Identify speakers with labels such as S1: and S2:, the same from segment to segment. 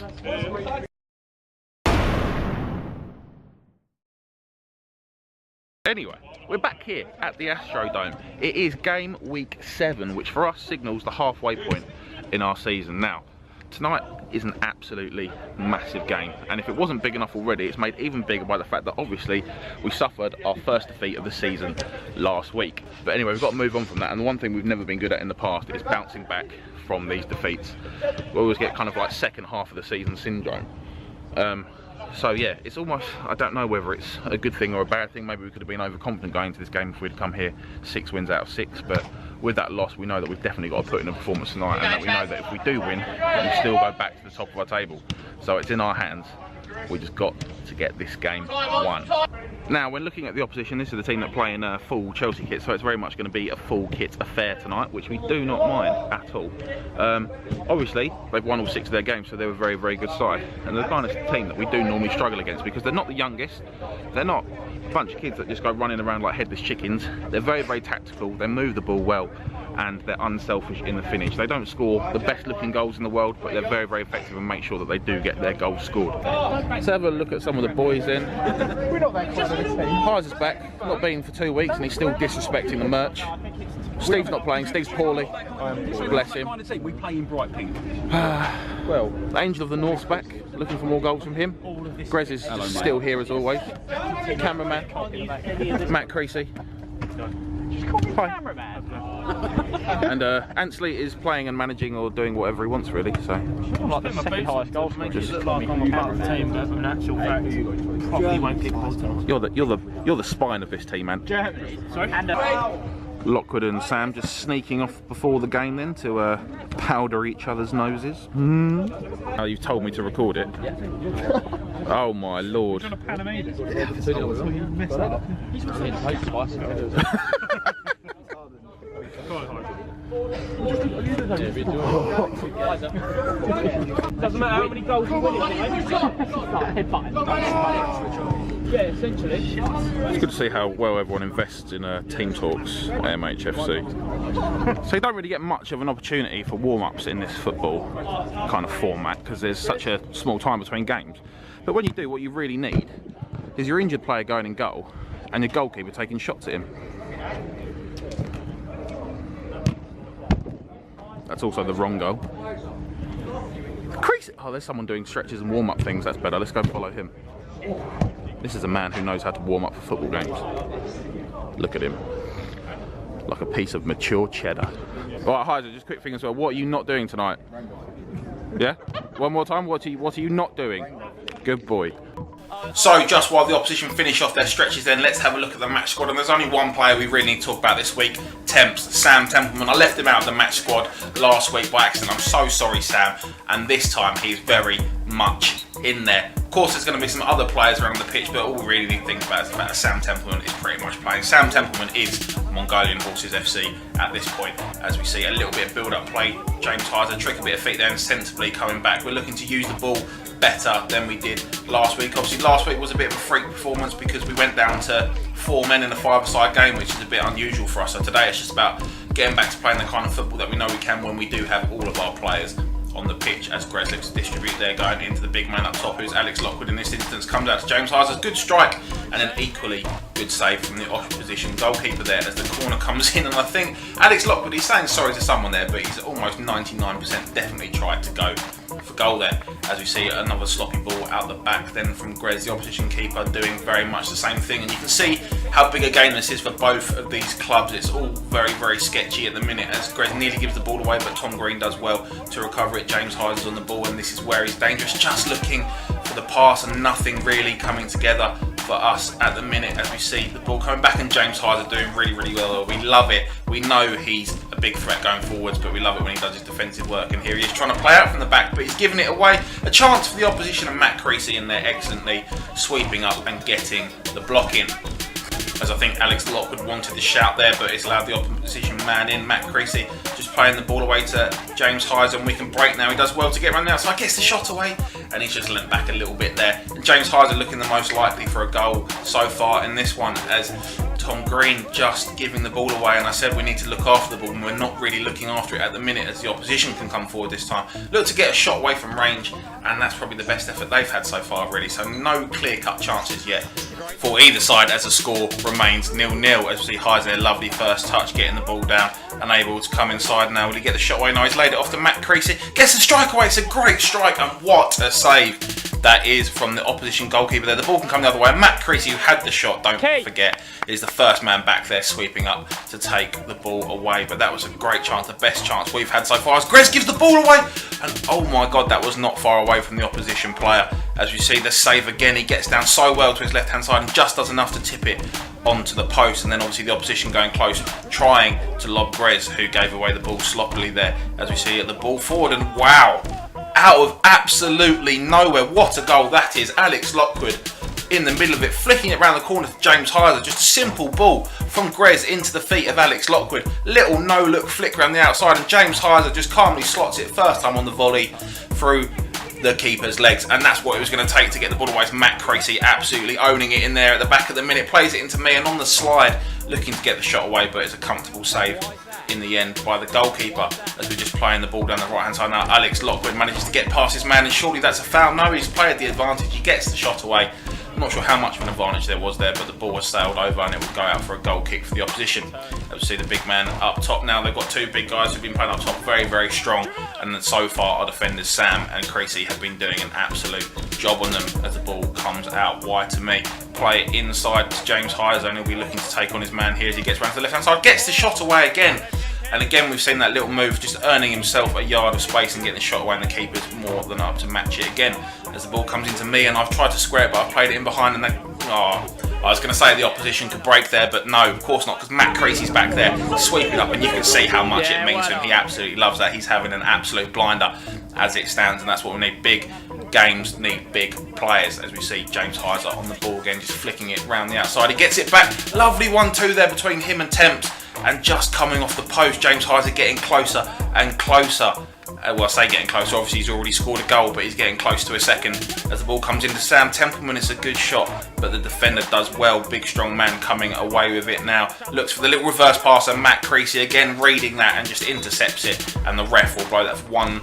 S1: adolescents. Anyway, we're back here at the AstroDome. It is game week 7, which for us signals the halfway point in our season. Now, tonight is an absolutely massive game, and if it wasn't big enough already, it's made even bigger by the fact that obviously we suffered our first defeat of the season last week. But anyway, we've got to move on from that, and the one thing we've never been good at in the past is bouncing back from these defeats. We always get kind of like second half of the season syndrome. So yeah, it's almost, I don't know whether it's a good thing or a bad thing. Maybe we could have been overconfident going into this game if we'd come here 6 wins out of 6, but with that loss we know that we've definitely got to put in a performance tonight, and that we know that if we do win, we still go back to the top of our table. So it's in our hands. We just got to get this game won. Now, when looking at the opposition, this is the team that play in a full Chelsea kit, so it's very much going to be a full kit affair tonight, which we do not mind at all. Obviously, they've won all 6 of their games, so they're a very, very good side. And they're the kind of team that we do normally struggle against because they're not the youngest. They're not a bunch of kids that just go running around like headless chickens. They're very, very tactical. They move the ball well, and they're unselfish in the finish. They don't score the best looking goals in the world, but they're very, very effective and make sure that they do get their goals scored. Let's have a look at some of the boys then.
S2: We're not that close to this team.
S1: Pies is back, not been for 2 weeks, and he's still disrespecting the merch. Steve's not playing, Steve's poorly. Bless him.
S3: We play in bright pink.
S1: Well, Angel of the North's back, looking for more goals from him. Grez is still here as always. Cameraman, Matt Creasy. Hi. And Ansley is playing and managing or doing whatever he wants really, so.
S4: I'm like the second highest goal for me. It looks like I'm a part of the team, but in actual fact, probably won't kick balls tonight.
S1: You're the spine of this team, man.
S4: Sorry? And,
S1: Lockwood and Sam just sneaking off before the game then to powder each other's noses. Oh, you've told me to record it. Oh my lord.
S4: You're trying to pan him Doesn't matter how many goals you win, yeah, essentially.
S1: It's good to see how well everyone invests in team talks at MHFC. So you don't really get much of an opportunity for warm-ups in this football kind of format because there's such a small time between games. But when you do, what you really need is your injured player going in goal and your goalkeeper taking shots at him. That's also the wrong goal. Crease! Oh, there's someone doing stretches and warm-up things. That's better. Let's go follow him. This is a man who knows how to warm up for football games. Look at him. Like a piece of mature cheddar. Alright, Heiser, just a quick thing as well. What are you not doing tonight? Yeah? One more time. What are you not doing? Good boy. So, just while the opposition finish off their stretches then, let's have a look at the match squad. And there's only one player we really need to talk about this week. Temps, Sam Templeman. I left him out of the match squad last week by accident. I'm so sorry, Sam. And this time, he's very much in there. Of course, there's going to be some other players around the pitch, but all we really need to think about is the fact that Sam Templeman is pretty much playing. Sam Templeman is Mongolian Horses FC at this point, as we see a little bit of build-up play. James Heiser trick a bit of feet there and sensibly coming back. We're looking to use the ball better than we did last week. Obviously, last week was a bit of a freak performance because we went down to 4 men in a 5-a-side game, which is a bit unusual for us. So today it's just about getting back to playing the kind of football that we know we can when we do have all of our players on the pitch, as Grez looks to distribute there, going into the big man up top, who's Alex Lockwood in this instance. Comes out to James Heiser's good strike and an equally good save from the opposition goalkeeper there as the corner comes in. And I think Alex Lockwood, he's saying sorry to someone there, but he's almost 99% definitely tried to go for goal there, as we see another sloppy ball out the back then from Grez, the opposition keeper, doing very much the same thing. And you can see how big a game this is for both of these clubs. It's all very, very sketchy at the minute as Grez nearly gives the ball away, but Tom Green does well to recover it. James Heiser's on the ball, and this is where he's dangerous, just looking for the pass and nothing really coming together for us at the minute as we see the ball coming back, and James Heiser doing really, really well. We love it. We know he's a big threat going forwards, but we love it when he does his defensive work, and here he is trying to play out from the back, but he's giving it away. A chance for the opposition, and Matt Creasy in there excellently sweeping up and getting the block in. As I think Alex Lockwood wanted the shout there, but it's allowed the opposition man in. Matt Creasy just playing the ball away to James Heiser, and we can break now. He does well to get run out, so I gets the shot away, and he's just leant back a little bit there. And James Heiser looking the most likely for a goal so far in this one, as Tom Green just giving the ball away, and I said we need to look after the ball, and we're not really looking after it at the minute as the opposition can come forward this time. Look to get a shot away from range, and that's probably the best effort they've had so far really, so no clear-cut chances yet for either side as the score remains 0-0 as we see Heiser, a lovely first touch, getting the ball down and able to come inside now. Will he get the shot away? No, he's laid it off to Matt Creasy, gets the strike away. It's a great strike, and what a save that is from the opposition goalkeeper there. The ball can come the other way. Matt Creasy, who had the shot, don't forget, is the first man back there sweeping up to take the ball away. But that was a great chance, the best chance we've had so far as Grez gives the ball away, and oh my god, that was not far away from the opposition player. As you see the save again, he gets down so well to his left hand side and just does enough to tip it onto the post, and then obviously the opposition going close, trying to lob Grez, who gave away the ball sloppily there. As we see it, the ball forward, and wow, out of absolutely nowhere, what a goal that is. Alex Lockwood in the middle of it, flicking it round the corner to James Heiser. Just a simple ball from Grez into the feet of Alex Lockwood. Little no-look flick around the outside, and James Heiser just calmly slots it first time on the volley through the keeper's legs, and that's what it was going to take to get the ball away. It's Matt Creasy absolutely owning it in there at the back of the minute, plays it into me, and on the slide looking to get the shot away, but it's a comfortable save in the end by the goalkeeper as we're just playing the ball down the right hand side. Now Alex Lockwood manages to get past his man, and surely that's a foul. No, he's played the advantage, he gets the shot away. I'm not sure how much of an advantage there was there, but the ball was sailed over and it would go out for a goal kick for the opposition. As we see the big man up top now, they've got two big guys who've been playing up top very, very strong, and so far our defenders Sam and Creasy have been doing an absolute job on them as the ball comes out wide to me. Play it inside to James Heiser, and he'll be looking to take on his man here as he gets round to the left hand side, gets the shot away again. And again, we've seen that little move, just earning himself a yard of space and getting the shot away, and the keeper's more than up to match it again. As the ball comes into me, and I've tried to square it, but I've played it in behind, and they... Oh, I was going to say the opposition could break there, but no, of course not, because Matt Creasy's back there sweeping up, and you can see how much it means to him. He absolutely loves that. He's having an absolute blinder as it stands, and that's what we need. Big games need big players, as we see James Heiser on the ball again, just flicking it round the outside. He gets it back. Lovely 1-2 there between him and Temps. And just coming off the post, James Heiser getting closer and closer. Well, I say getting closer, obviously he's already scored a goal, but he's getting close to a second. As the ball comes into Sam Templeman, it's a good shot, but the defender does well. Big strong man coming away with it now. Looks for the little reverse pass, and Matt Creasy again reading that and just intercepts it. And the ref will blow that for 1-0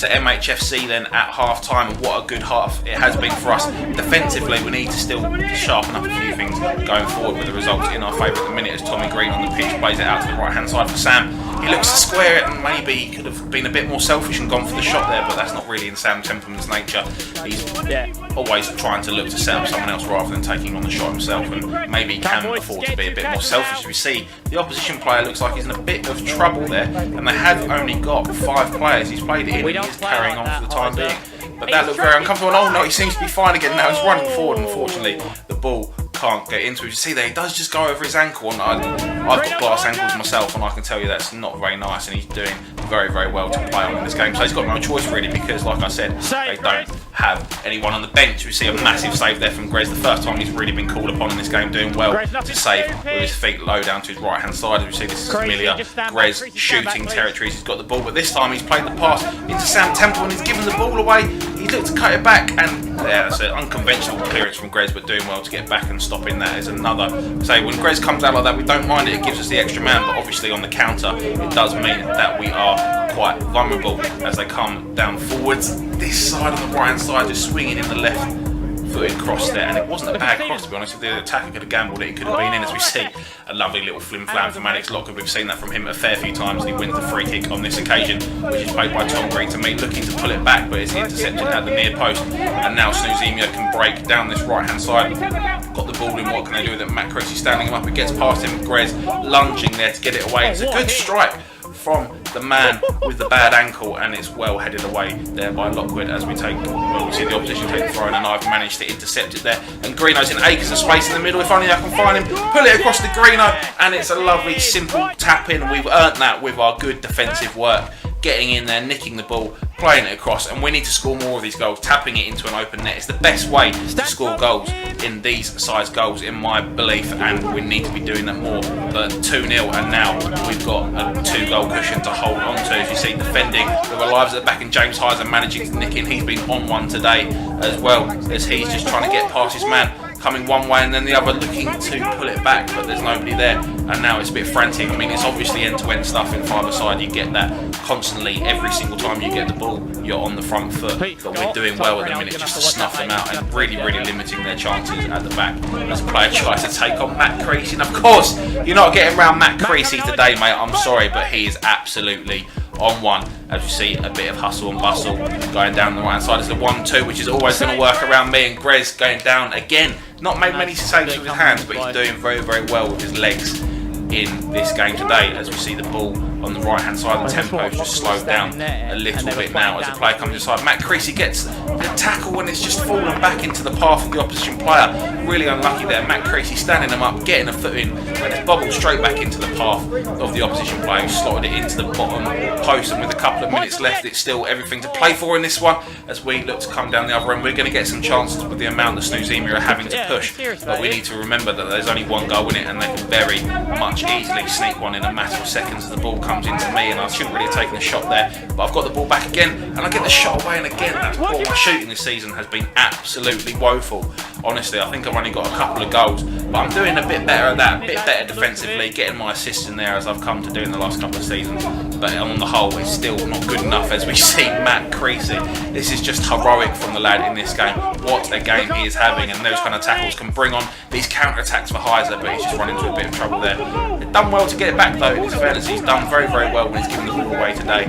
S1: to MHFC then at half time. And what a good half it has been for us. Defensively, we need to still sharpen up a few things going forward, with the results in our favour at the minute as Tommy Green on the pitch plays it out to the right hand side for Sam. He looks to square it, and maybe he could have been a bit more selfish and gone for the shot there, but that's not really in Sam Templeman's nature. He's always trying to look to set up someone else rather than taking on the shot himself, and maybe he can afford to be a bit more selfish. As we see, the opposition player looks like he's in a bit of trouble there, and they have only got 5 players. He's played it in, and he's carrying on for the time being. But that looked very uncomfortable, and oh no, he seems to be fine again now. He's running forward, and unfortunately the ball can't get into it. You see there, he does just go over his ankle, and I've got glass ankles myself, and I can tell you that's not very nice, and he's doing very, very well to play on in this game. So he's got no choice really, because like I said, they don't have anyone on the bench. We see a massive save there from Grez, the first time he's really been called upon in this game, doing well to save with his feet low down to his right hand side. As we see, this is Amelia Grez shooting territories. He's got the ball, but this time he's played the pass into Sam Temple, and he's given the ball away. He looked to cut it back, and yeah, that's an unconventional clearance from Grez, but doing well to get back and stopping that is another. Say, when Grez comes out like that, we don't mind it. It gives us the extra man, but obviously on the counter, it does mean that we are quite vulnerable as they come down forwards. This side on the right hand side, just swinging in the left footed cross there, and it wasn't a bad cross to be honest. If the attacker could have gambled it, he could have been in. As we see, a lovely little flim flam from Alex Lockwood. We've seen that from him a fair few times, and he wins the free kick on this occasion, which is played by Tom Green to me, looking to pull it back, but it's intercepted at the near post. And now Snoozemia can break down this right hand side. Got the ball in, what can they do with it? Matt Creasy standing him up, it gets past him. Grez lunging there to get it away. It's a good strike from the man with the bad ankle, and it's well headed away there by Lockwood as we take, well, we see the opposition take the throw, and I've managed to intercept it there, and Greeno's in acres of space in the middle. If only I can find him, pull it across to Greeno, and it's a lovely simple tap in. We've earned that with our good defensive work, getting in there, nicking the ball, playing it across, and we need to score more of these goals. Tapping it into an open net is the best way to score goals in these size goals, in my belief, and we need to be doing that more. But 2-0, and now we've got a 2-goal cushion to hold on to. As you see, defending with our lives at the back, and James Heiser managing to nick in. He's been on one today as well, as he's just trying to get past his man. coming one way and then the other, looking to pull it back, but there's nobody there, and now it's a bit frantic. I mean, it's obviously end-to-end stuff in five-a-side. You get that constantly, every single time you get the ball, you're on the front foot, but we're doing well at the minute just to snuff them out and really limiting their chances at the back as a player tries to take on Matt Creasy. And of course, you're not getting around Matt Creasy today, mate. I'm sorry, but he is absolutely on one. As you see, a bit of hustle and bustle going down the right hand side. It's the 1-2, which is always going to work around me, and Grez going down again. Not made many saves with his hands, but he's doing very well with his legs in this game today. As we see the ball on the right hand side, the tempo has just slowed down a little bit now as the player comes inside. Matt Creasy gets the tackle and it's just fallen back into the path of the opposition player. Really unlucky there. Matt Creasy standing them up, getting a foot in, and it's bobbled straight back into the path of the opposition player, who slotted it into the bottom post. And with a couple of minutes left, it's still everything to play for in this one as we look to come down the other end. We're going to get some chances with the amount that Snoozemia are having to push, but we need to remember that there's only one goal in it, and they can very much easily sneak one in a matter of seconds as the ball comes into me, and I shouldn't really have taken a shot there, but I've got the ball back again and I get the shot away, and again that's poor. My shooting this season has been absolutely woeful. Honestly, I think I've only got a couple of goals, but I'm doing a bit better at that, a bit better defensively, getting my assists in there as I've come to do in the last couple of seasons, but on the whole it's still not good enough. As we see Matt Creasy, this is just heroic from the lad in this game. What a game he is having, and those kind of tackles can bring on these counter-attacks for Heiser, but he's just run into a bit of trouble there. They've done well to get it back though, in his fairness. He's done very well when he's given the ball away today,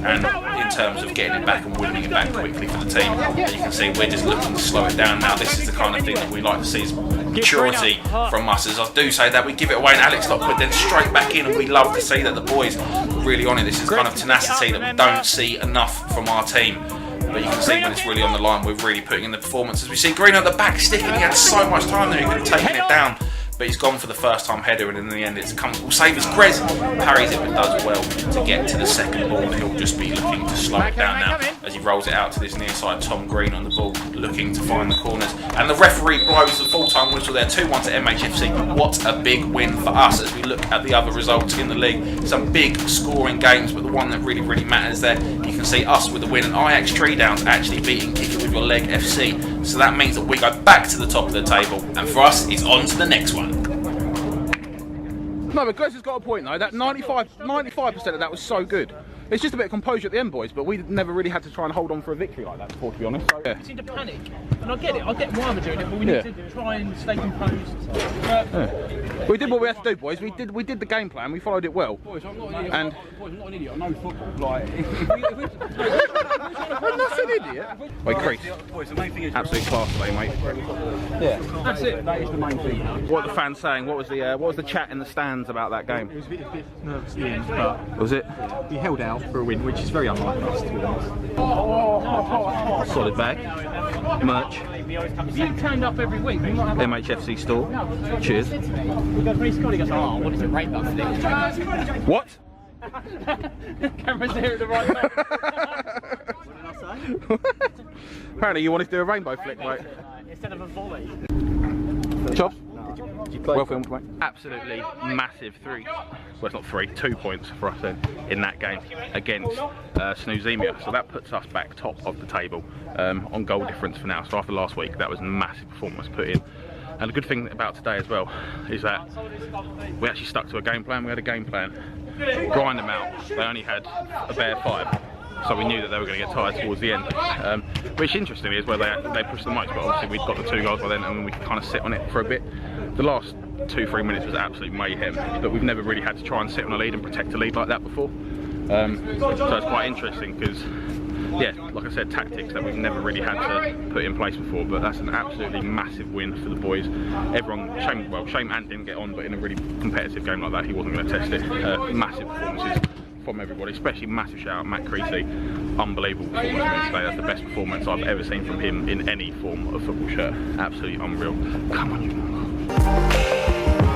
S1: and in terms of getting it back and winning it back quickly for the team. And you can see we're just looking to slow it down now. This is the kind of thing that we like to see, is maturity from us. As I do say that, we give it away and Alex Lockwood then straight back in, and we love to see that the boys are really on it. This is the kind of tenacity that we don't see enough from our team. But you can see when it's really on the line, we're really putting in the performance. As we see Green on the back stick, and he had so much time there, he could have taken it down, but he's gone for the first time header, and in the end it's a comfortable save as Grez parries it but does well to get to the second ball, and he'll just be looking to slow it down now as he rolls it out to this near side. Tom Green on the ball, looking to find the corners, and the referee blows the full-time whistle there. 2-1 to MHFC. What a big win for us as we look at the other results in the league. Some big scoring games, but the one that really matters there, you can see us with the win, and Ajax Tree Downs actually beating Kick It With Your Leg FC. So that means that we go back to the top of the table, and for us it's on to the next one.
S2: No, but Grez has got a point though. That 95% of that was so good. It's just a bit of composure at the end, boys, but we never really had to try and hold on for a victory like that before, to be honest. So, yeah.
S4: We seem to panic, and I get it. I get why we're doing it, but we need to try and stay composed.
S2: We did what we had to do, boys. We did the game plan. We followed it well.
S3: Boys, I'm not an idiot.
S2: And
S3: Boys, I'm not an idiot. I know football. Like,
S2: I'm not an idiot. Wait, Crease.
S3: Boys, the main thing is
S2: Absolute class today, mate.
S3: yeah, that's it. That is the main thing.
S2: What are the fans saying? What was the chat in the stands about that game?
S3: It was a bit nervous at the end, but
S2: Was it?
S3: we held out for a win, which is very unlike us, to be honest.
S2: Solid bag. Merch.
S4: You turned up every week. We might have
S2: MHFC store. Cheers.
S4: He goes, where's Scott? He goes, oh, what is it, rainbow flick?
S2: What?
S4: Camera's here at the right time.
S3: What did I say?
S2: Apparently you wanted to do a rainbow flick, mate.
S4: Instead of a volley.
S2: Chops? Well filmed, mate. Absolutely massive 3. Well, it's not 3, 2 points for us then in that game against Snoozemia. So that puts us back top of the table on goal difference for now. So after last week, that was a massive performance put in. And the good thing about today as well is that we actually stuck to a game plan. We had a game plan, grind them out. They only had a bare 5. So we knew that they were going to get tired towards the end, which interestingly is where they pushed the most, but obviously we'd got the 2 goals by then and we could kind of sit on it for a bit. The last 2-3 minutes was absolute mayhem, but we've never really had to try and sit on a lead and protect a lead like that before. So it's quite interesting because, yeah, like I said, tactics that we've never really had to put in place before, but that's an absolutely massive win for the boys. Everyone, shame Ant didn't get on, but in a really competitive game like that, he wasn't going to test it. Massive performances from everybody, especially massive shout out Matt Creasy. Unbelievable performance today. That's the best performance I've ever seen from him in any form of football shirt. Absolutely unreal. Come on, you.